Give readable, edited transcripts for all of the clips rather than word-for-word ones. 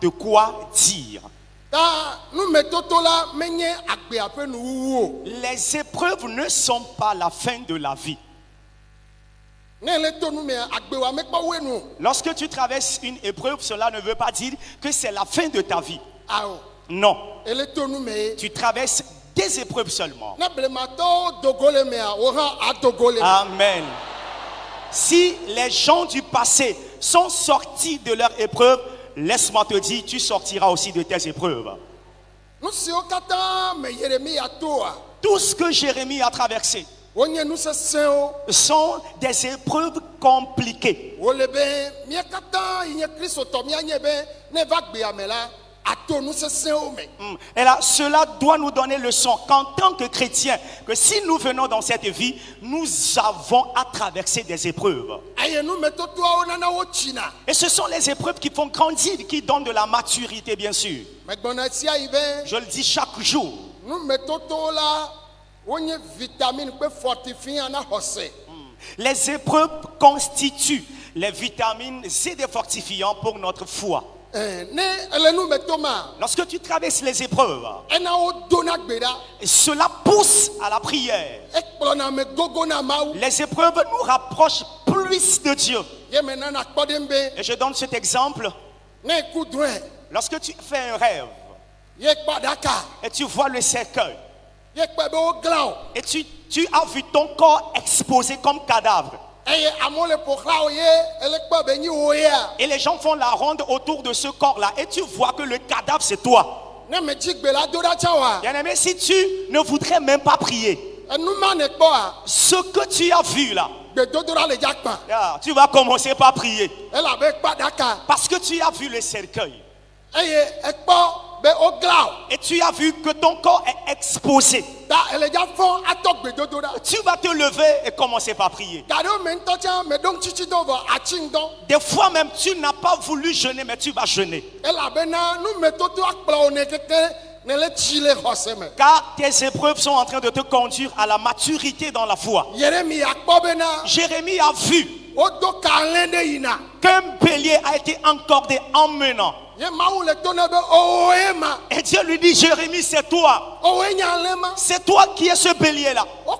de quoi dire. Les épreuves ne sont pas la fin de la vie. Lorsque tu traverses une épreuve, cela ne veut pas dire que c'est la fin de ta vie. Non. Tu traverses des épreuves seulement. Amen. Si les gens du passé sont sortis de leur épreuve, laisse-moi te dire, tu sortiras aussi de tes épreuves. Tout ce que Jérémie a traversé sont des épreuves compliquées. Et là, cela doit nous donner leçon qu'en tant que chrétiens, que si nous venons dans cette vie, nous avons à traverser des épreuves. Et ce sont les épreuves qui font grandir, qui donnent de la maturité, bien sûr. Je le dis chaque jour. Les épreuves constituent les vitamines et des fortifiants pour notre foi. Lorsque tu traverses les épreuves, cela pousse à la prière. Les épreuves nous rapprochent plus de Dieu. Et je donne cet exemple. Lorsque tu fais un rêve et tu vois le cercueil et tu as vu ton corps exposé comme cadavre, et les gens font la ronde autour de ce corps-là, et tu vois que le cadavre c'est toi. Bien-aimé, si tu ne voudrais même pas prier, ce que tu as vu là, tu vas commencer par prier. Parce que tu as vu le cercueil. Et tu as vu que ton corps est exposé. Tu vas te lever et commencer par prier. Des fois même tu n'as pas voulu jeûner, mais tu vas jeûner. Car tes épreuves sont en train de te conduire à la maturité dans la foi. Jérémie a vu qu'un bélier a été encordé en menant. Et Dieu lui dit, Jérémie, c'est toi. C'est toi qui es ce bélier-là. On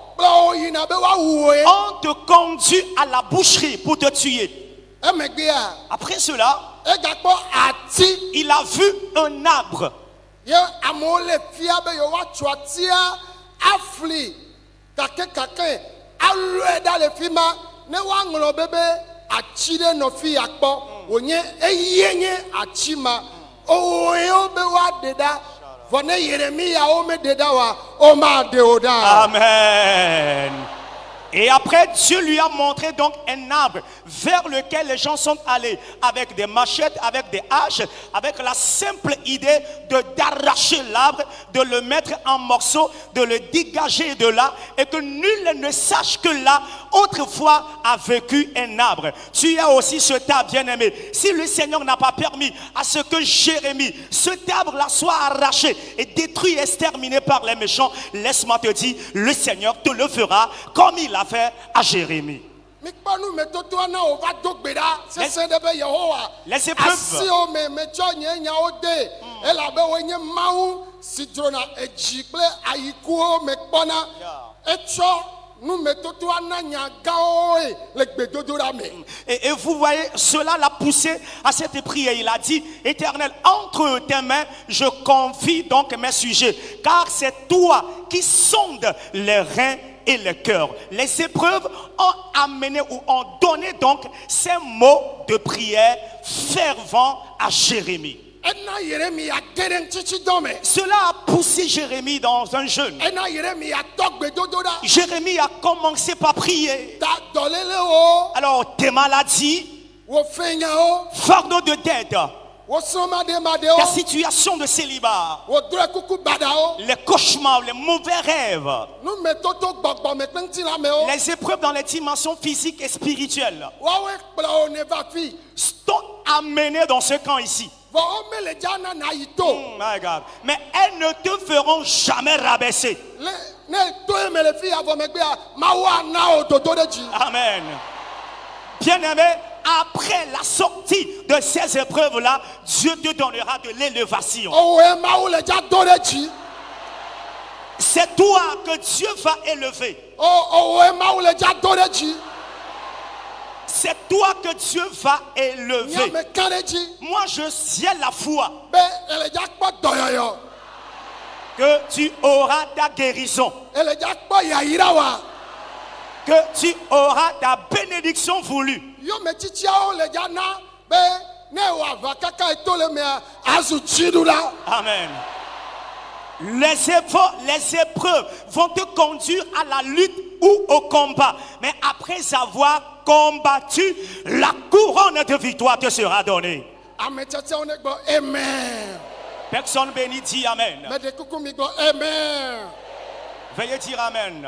te conduit à la boucherie pour te tuer. Après cela, il a vu un arbre. Amen. Et après, Dieu lui a montré donc un arbre vers lequel les gens sont allés avec des machettes, avec des haches, avec la simple idée d'arracher l'arbre, de le mettre en morceaux, de le dégager de là, et que nul ne sache que là, autrefois, a vécu un arbre. Tu as aussi cet arbre, bien-aimé. Si le Seigneur n'a pas permis à ce que Jérémie, cet arbre-là, soit arraché et détruit, exterminé par les méchants, laisse-moi te dire, le Seigneur te le fera comme il a fait à Jérémie. Les épreuves. Et vous voyez, cela l'a poussé à cette prière. Il a dit, Éternel, entre tes mains, je confie donc mes sujets, car c'est toi qui sondes les reins et le cœur. Les épreuves ont amené ou ont donné donc ces mots de prière fervents à Jérémie. Cela a poussé Jérémie dans un jeûne. Jérémie a commencé par prier. Alors tes maladies, fardeau de dette, ta situation de célibat, les cauchemars, les mauvais rêves, les épreuves dans les dimensions physiques et spirituelles t'ont amené dans ce camp ici. My God. Mais elles ne te feront jamais rabaisser. Amen. Bien-aimé, après la sortie de ces épreuves-là, Dieu te donnera de l'élévation. C'est toi que Dieu va élever. C'est toi que Dieu va élever. Moi, je tiens la foi que tu auras ta guérison, que tu auras ta bénédiction voulue. Amen. Les épreuves vont te conduire à la lutte ou au combat. Mais après avoir combattu, la couronne de victoire te sera donnée. Amen. Personne béni dit Amen. Amen. Veuillez dire Amen.